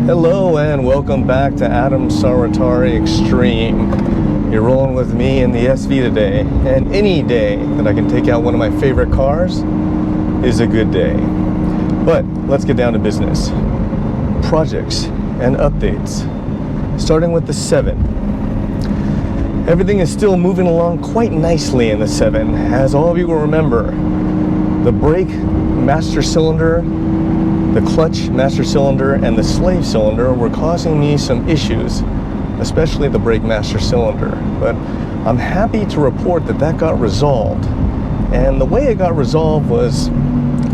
Hello and welcome back to Saruwatari Xtreme. You're rolling with me in the SV today, and any day that I can take out one of my favorite cars is a good day. But let's get down to business. Projects and updates. Starting with the 7. Everything is still moving along quite nicely in the 7. As all of you will remember, the brake master cylinder, the clutch master cylinder, and the slave cylinder were causing me some issues, especially the brake master cylinder. But I'm happy to report that that got resolved. And the way it got resolved was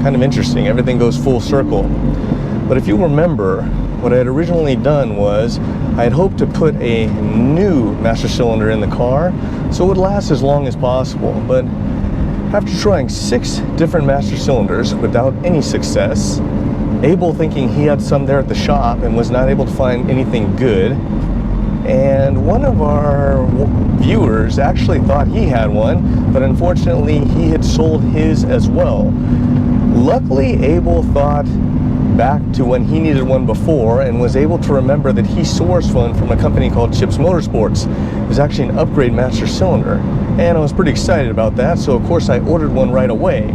kind of interesting. Everything goes full circle. But if you remember, what I had originally done was I had hoped to put a new master cylinder in the car so it would last as long as possible. But after trying 6 different master cylinders without any success, Abel thinking he had some there at the shop and was not able to find anything good, and one of our viewers actually thought he had one, but unfortunately he had sold his as well. Luckily, Abel thought back to when he needed one before and was able to remember that he sourced one from a company called Chips Motorsports. It was actually an upgrade master cylinder, and I was pretty excited about that, so of course I ordered one right away.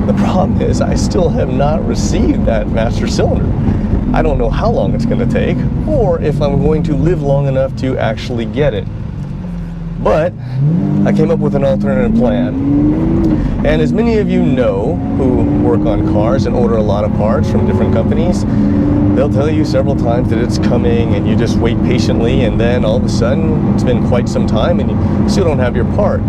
The problem is I still have not received that master cylinder. I don't know how long it's going to take or if I'm going to live long enough to actually get it. But I came up with an alternative plan. And as many of you know who work on cars and order a lot of parts from different companies, they'll tell you several times that it's coming and you just wait patiently, and then all of a sudden it's been quite some time and you still don't have your part.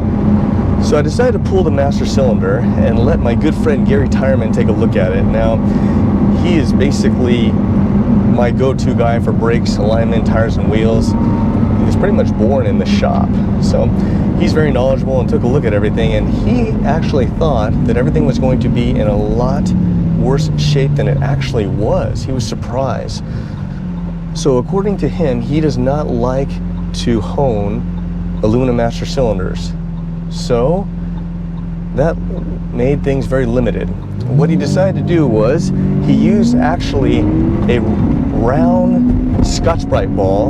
So I decided to pull the master cylinder and let my good friend Gary Tireman take a look at it. Now, he is basically my go-to guy for brakes, alignment, tires, and wheels. He was pretty much born in the shop. So he's very knowledgeable and took a look at everything, and he actually thought that everything was going to be in a lot worse shape than it actually was. He was surprised. So according to him, he does not like to hone aluminum master cylinders. So that made things very limited. What he decided to do was he used actually a round Scotch-Brite ball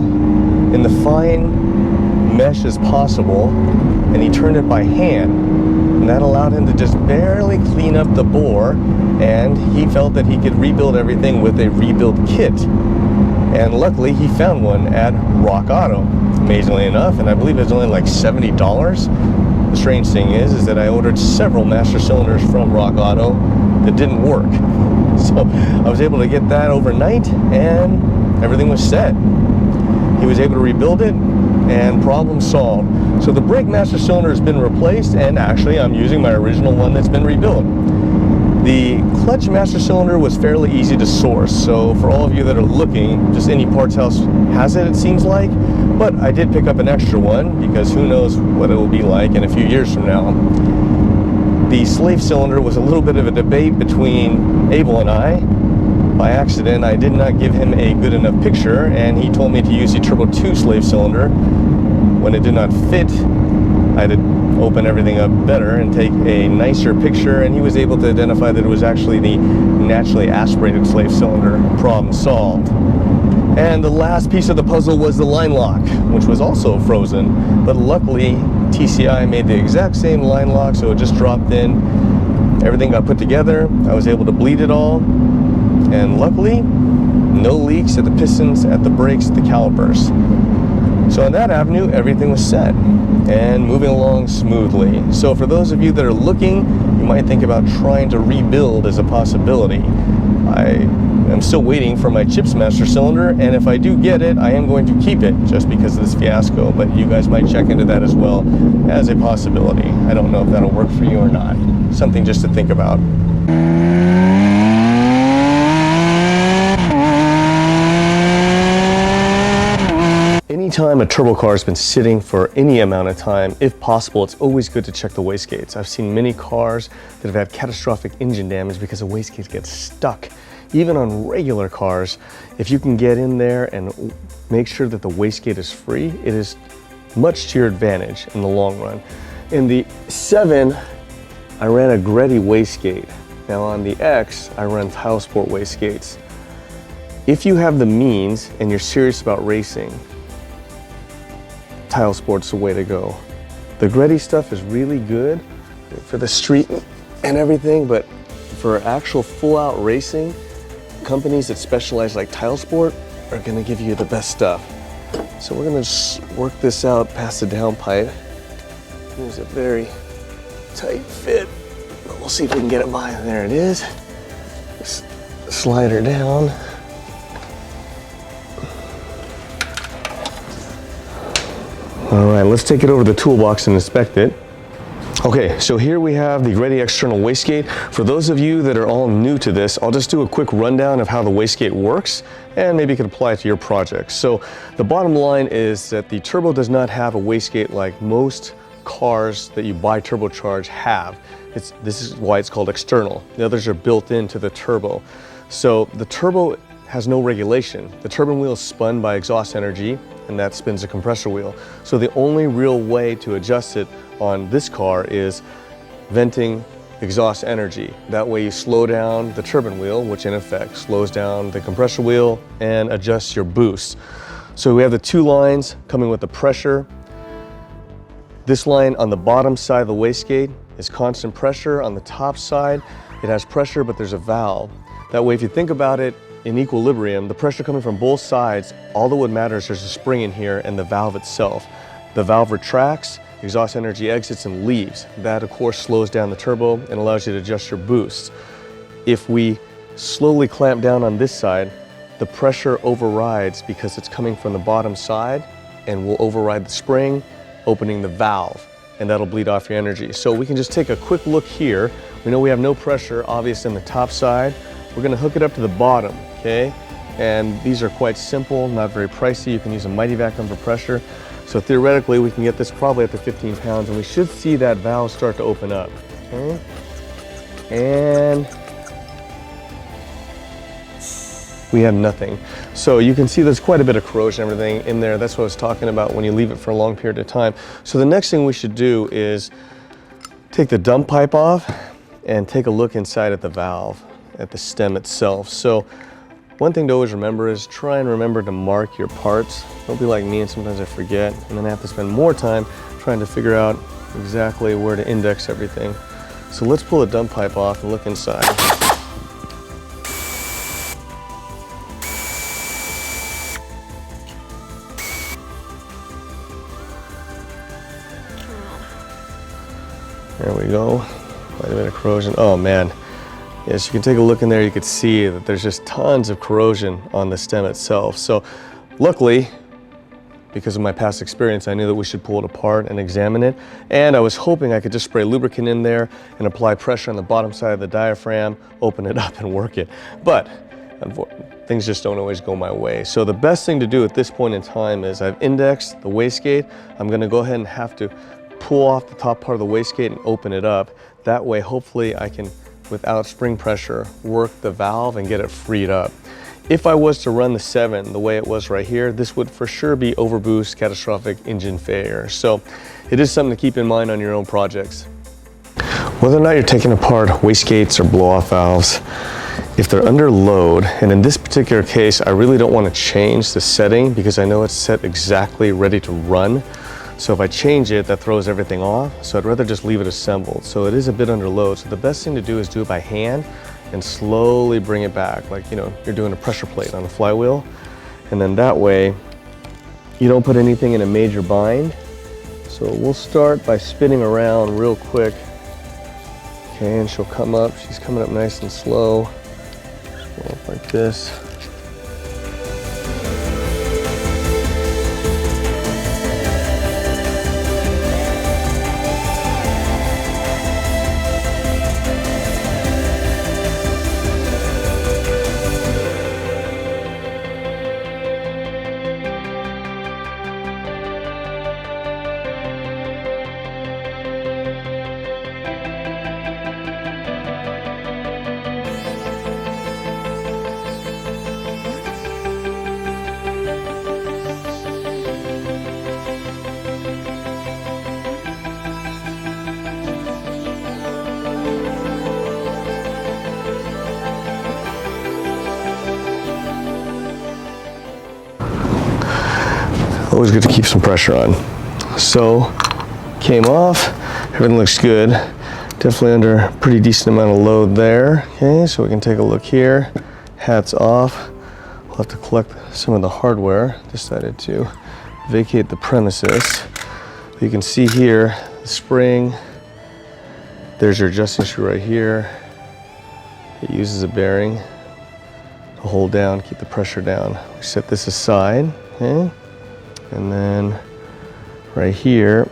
in the fine mesh as possible, and he turned it by hand, and that allowed him to just barely clean up the bore, and he felt that he could rebuild everything with a rebuild kit. And luckily he found one at Rock Auto, amazingly enough, and I believe it was only like $70. The strange thing is that I ordered several master cylinders from Rock Auto that didn't work. So I was able to get that overnight and everything was set. He was able to rebuild it and problem solved. So the brake master cylinder has been replaced, and actually I'm using my original one that's been rebuilt. The clutch master cylinder was fairly easy to source, so for all of you that are looking, just any parts house has it, it seems like. But I did pick up an extra one because who knows what it will be like in a few years from now. The slave cylinder was a little bit of a debate between Abel and I. By accident, I did not give him a good enough picture, and he told me to use the Turbo 2 slave cylinder. When it did not fit, I had to open everything up better and take a nicer picture, and he was able to identify that it was actually the naturally aspirated slave cylinder. Problem solved. And the last piece of the puzzle was the line lock, which was also frozen, but luckily TCI made the exact same line lock, so it just dropped in. Everything got put together. I was able to bleed it all, and luckily no leaks at the pistons, at the brakes, at the calipers. So on that avenue, everything was set and moving along smoothly. So for those of you that are looking, you might think about trying to rebuild as a possibility. I am still waiting for my Chips master cylinder, and if I do get it, I am going to keep it just because of this fiasco, but you guys might check into that as well as a possibility. I don't know if that'll work for you or not. Something just to think about. Anytime a turbo car has been sitting for any amount of time, if possible, it's always good to check the wastegates. I've seen many cars that have had catastrophic engine damage because the wastegates get stuck. Even on regular cars, if you can get in there and make sure that the wastegate is free, it is much to your advantage in the long run. In the 7, I ran a Greddy wastegate. Now on the X, I run Tile Sport wastegates. If you have the means and you're serious about racing, tile sport's the way to go. The Greddy stuff is really good for the street and everything, but for actual full-out racing, companies that specialize like Tile Sport are gonna give you the best stuff. So we're gonna just work this out past the downpipe. There's a very tight fit, but we'll see if we can get it by. There it is. Just slide her down. All right, let's take it over to the toolbox and inspect it. Okay, so here we have the Greddy external wastegate. For those of you that are all new to this, I'll just do a quick rundown of how the wastegate works, and maybe you can apply it to your project. So the bottom line is that the turbo does not have a wastegate like most cars that you buy turbocharged have. This is why it's called external. The others are built into the turbo. So the turbo has no regulation. The turbine wheel is spun by exhaust energy, and that spins a compressor wheel. So the only real way to adjust it on this car is venting exhaust energy. That way you slow down the turbine wheel, which in effect slows down the compressor wheel and adjusts your boost. So we have the two lines coming with the pressure. This line on the bottom side of the wastegate is constant pressure. On the top side, it has pressure, but there's a valve. That way, if you think about it in equilibrium, the pressure coming from both sides, all that would matter is there's a spring in here and the valve itself. The valve retracts, exhaust energy exits and leaves. That, of course, slows down the turbo and allows you to adjust your boost. If we slowly clamp down on this side, the pressure overrides because it's coming from the bottom side and will override the spring, opening the valve, and that'll bleed off your energy. So we can just take a quick look here. We know we have no pressure, obvious, in the top side. We're gonna hook it up to the bottom, okay? And these are quite simple, not very pricey. You can use a Mighty Vacuum for pressure. So theoretically, we can get this probably up to 15 pounds, and we should see that valve start to open up, okay? And we have nothing. So you can see there's quite a bit of corrosion and everything in there. That's what I was talking about when you leave it for a long period of time. So the next thing we should do is take the dump pipe off and take a look inside at the valve, at the stem itself. So one thing to always remember is try and remember to mark your parts. Don't be like me and sometimes I forget, and then I have to spend more time trying to figure out exactly where to index everything. So let's pull the dump pipe off and look inside. There we go, quite a bit of corrosion. Oh man, yes, you can take a look in there, you could see that there's just tons of corrosion on the stem itself. So luckily, because of my past experience, I knew that we should pull it apart and examine it. And I was hoping I could just spray lubricant in there and apply pressure on the bottom side of the diaphragm, open it up and work it. But things just don't always go my way. So the best thing to do at this point in time is I've indexed the wastegate. I'm gonna go ahead and have to pull off the top part of the wastegate and open it up. That way, hopefully I can, without spring pressure, work the valve and get it freed up. If I was to run the 7 the way it was right here, this would for sure be overboost, catastrophic engine failure. So it is something to keep in mind on your own projects. Whether or not you're taking apart wastegates or blow-off valves, if they're under load, and in this particular case, I really don't want to change the setting because I know it's set exactly ready to run. So if I change it, that throws everything off. So I'd rather just leave it assembled. So it is a bit under load. So the best thing to do is do it by hand and slowly bring it back. Like, you know, you're doing a pressure plate on a flywheel. And then that way, you don't put anything in a major bind. So we'll start by spinning around real quick. Okay, and she'll come up. She's coming up nice and slow. Go up like this. Always good to keep some pressure on. So, came off, everything looks good. Definitely under a pretty decent amount of load there. Okay, so we can take a look here. Hats off. We'll have to collect some of the hardware. Decided to vacate the premises. You can see here, the spring. There's your adjusting screw right here. It uses a bearing to hold down, keep the pressure down. We set this aside, okay? And then right here,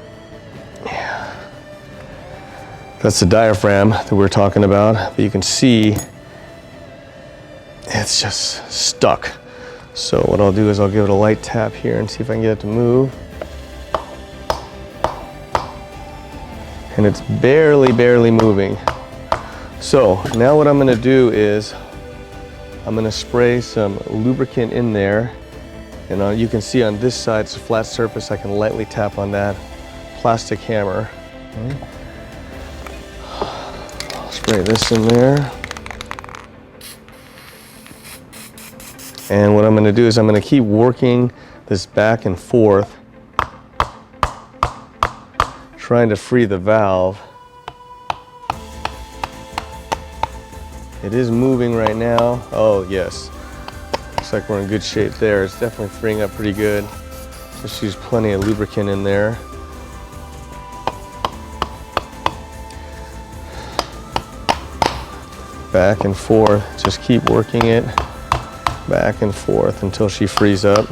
that's the diaphragm that we were talking about. But you can see it's just stuck. So what I'll do is I'll give it a light tap here and see if I can get it to move. And it's barely moving. So now what I'm gonna do is I'm gonna spray some lubricant in there. And you can see on this side, it's a flat surface. I can lightly tap on that plastic hammer. Okay. I'll spray this in there. And what I'm gonna do is I'm gonna keep working this back and forth, trying to free the valve. It is moving right now. Oh yes, looks like we're in good shape there. It's definitely freeing up pretty good. Just use plenty of lubricant in there. Back and forth, just keep working it back and forth until she frees up.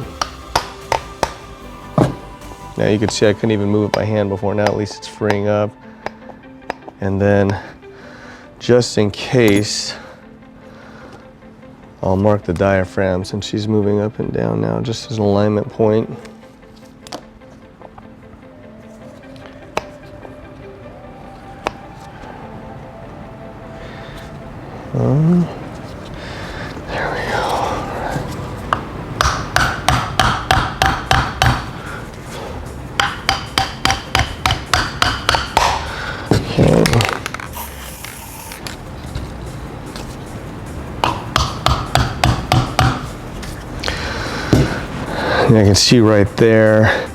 Now you can see I couldn't even move it by hand before. Now at least it's freeing up. And then just in case, I'll mark the diaphragm since she's moving up and down now, just as an alignment point. There we go. Okay. And I can see right there,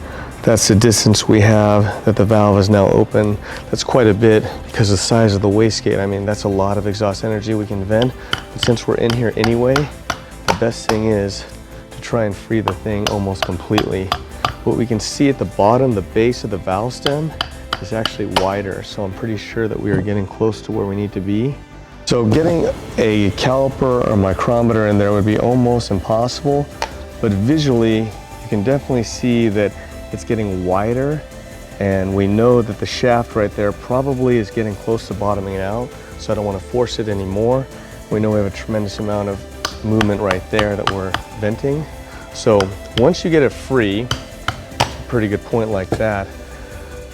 that's the distance we have that the valve is now open. That's quite a bit because of the size of the wastegate. I mean, that's a lot of exhaust energy we can vent. But since we're in here anyway, the best thing is to try and free the thing almost completely. What we can see at the bottom, the base of the valve stem is actually wider. So I'm pretty sure that we are getting close to where we need to be. So getting a caliper or micrometer in there would be almost impossible, but visually you can definitely see that it's getting wider, and we know that the shaft right there probably is getting close to bottoming out, so I don't want to force it anymore. We know we have a tremendous amount of movement right there that we're venting. So once you get it free, a pretty good point like that,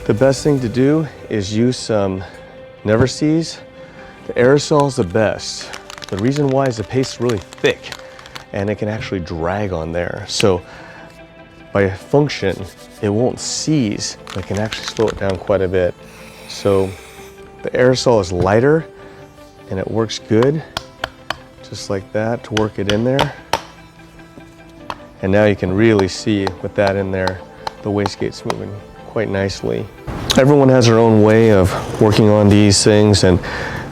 the best thing to do is use some Never Seas. The aerosol is the best. The reason why is the paste is really thick and it can actually drag on there. So by function, it won't seize, but it can actually slow it down quite a bit. So the aerosol is lighter and it works good, just like that, to work it in there. And now you can really see with that in there, the wastegate's moving quite nicely. Everyone has their own way of working on these things, and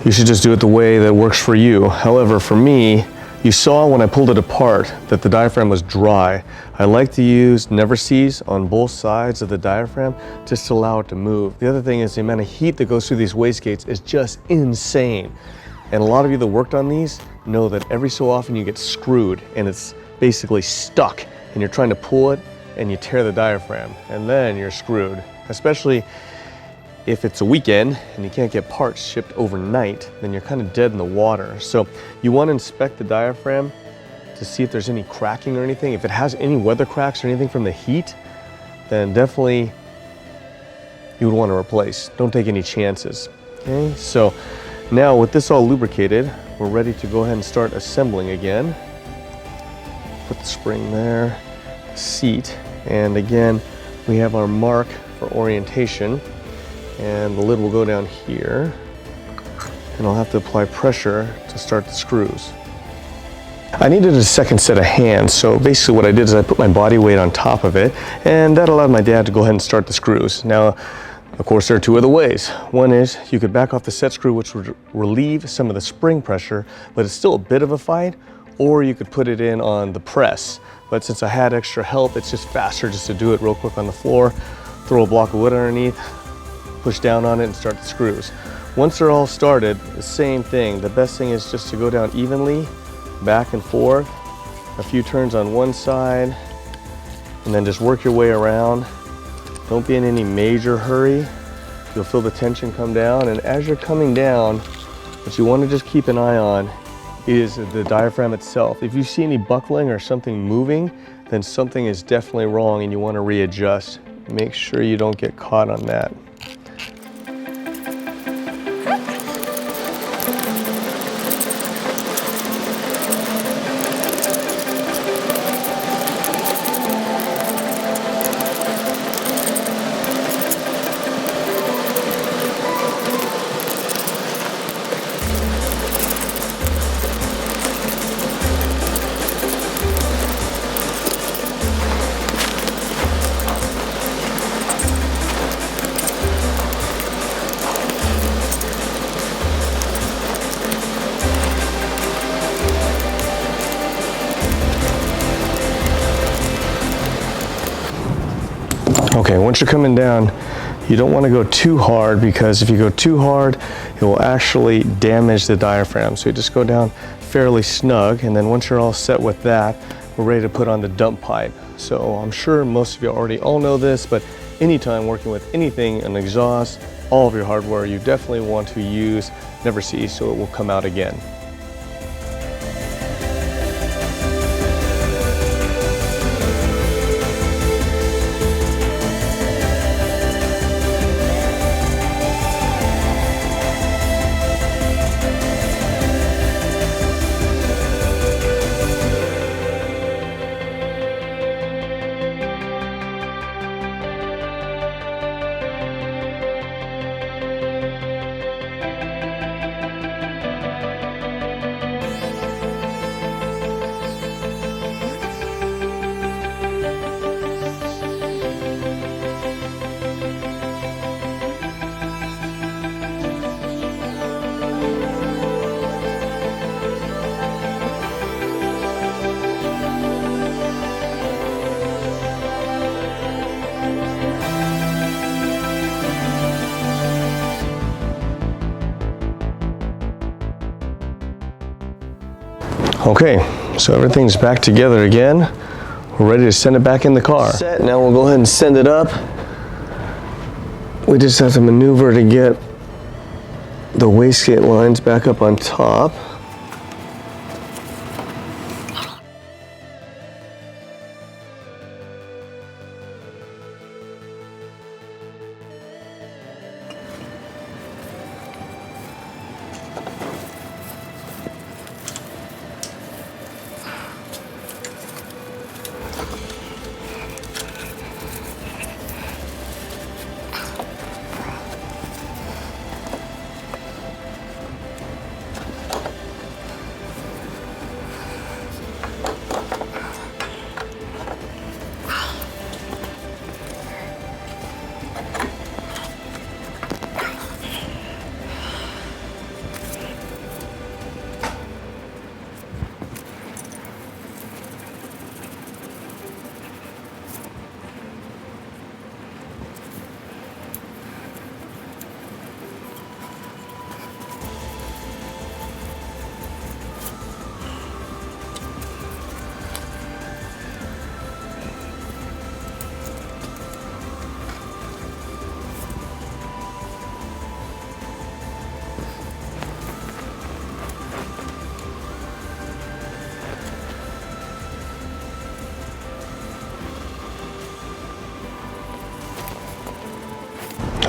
you should just do it the way that works for you. However, for me, you saw when I pulled it apart that the diaphragm was dry. I like to use Never Seas on both sides of the diaphragm just to allow it to move. The other thing is the amount of heat that goes through these wastegates is just insane. And a lot of you that worked on these know that every so often you get screwed and it's basically stuck and you're trying to pull it and you tear the diaphragm and then you're screwed. Especially if it's a weekend and you can't get parts shipped overnight, then you're kind of dead in the water. So you want to inspect the diaphragm to see if there's any cracking or anything. If it has any weather cracks or anything from the heat, then definitely you would want to replace. Don't take any chances. Okay, so now with this all lubricated, we're ready to go ahead and start assembling again. Put the spring there, seat, and again, we have our mark for orientation. And the lid will go down here, and I'll have to apply pressure to start the screws. I needed a second set of hands, so basically what I did is I put my body weight on top of it, and that allowed my dad to go ahead and start the screws. Now, of course, there are two other ways. One is you could back off the set screw, which would relieve some of the spring pressure, but it's still a bit of a fight, or you could put it in on the press. But since I had extra help, it's just faster just to do it real quick on the floor, throw a block of wood underneath, push down on it, and start the screws. Once they're all started, the same thing. The best thing is just to go down evenly, back and forth, a few turns on one side, and then just work your way around. Don't be in any major hurry. You'll feel the tension come down, and as you're coming down, what you want to just keep an eye on is the diaphragm itself. If you see any buckling or something moving, then something is definitely wrong and you want to readjust. Make sure you don't get caught on that. Okay, once you're coming down, you don't want to go too hard, because if you go too hard, it will actually damage the diaphragm. So you just go down fairly snug, and then once you're all set with that, we're ready to put on the dump pipe. So I'm sure most of you already all know this, but anytime working with anything, an exhaust, all of your hardware, you definitely want to use Never Cease so it will come out again. Okay, so everything's back together again. We're ready to send it back in the car. Set. Now we'll go ahead and send it up. We just have to maneuver to get the wastegate lines back up on top.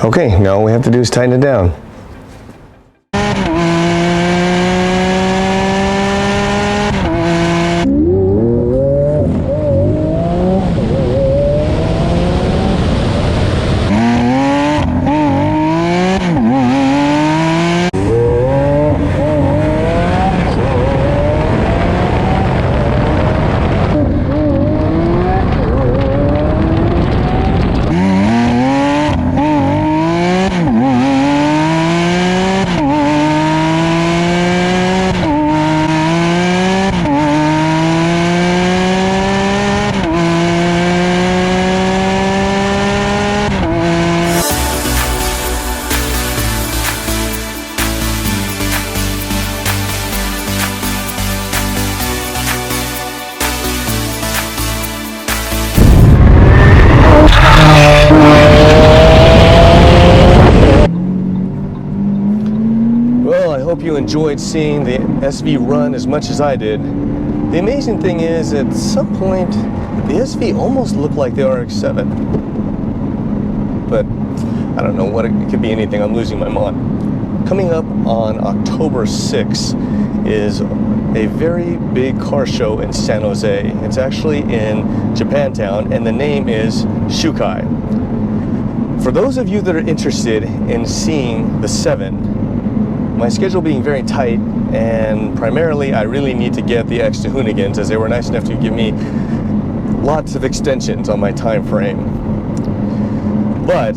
Okay, now all we have to do is tighten it down. enjoyed seeing the SV run as much as I did, the amazing thing is at some point the SV almost looked like the RX-7. But I don't know what it could be. Anything. I'm losing my mind. Coming up on October 6th is a very big car show in San Jose. It's actually in Japantown, and the name is Shukai. For those of you that are interested in seeing the 7, my schedule being very tight, and primarily I really need to get the extra Hoonigans, as they were nice enough to give me lots of extensions on my time frame. But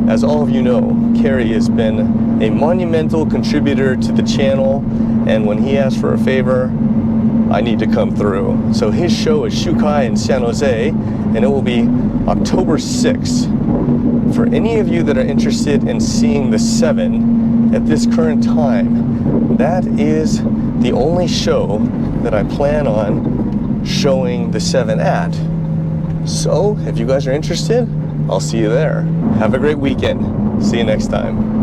as all of you know, Kerry has been a monumental contributor to the channel, and when he asks for a favor, I need to come through. So his show is Shukai in San Jose, and it will be October 6th. For any of you that are interested in seeing the 7 at this current time, that is the only show that I plan on showing the 7 at. So if you guys are interested, I'll see you there. Have a great weekend. See you next time.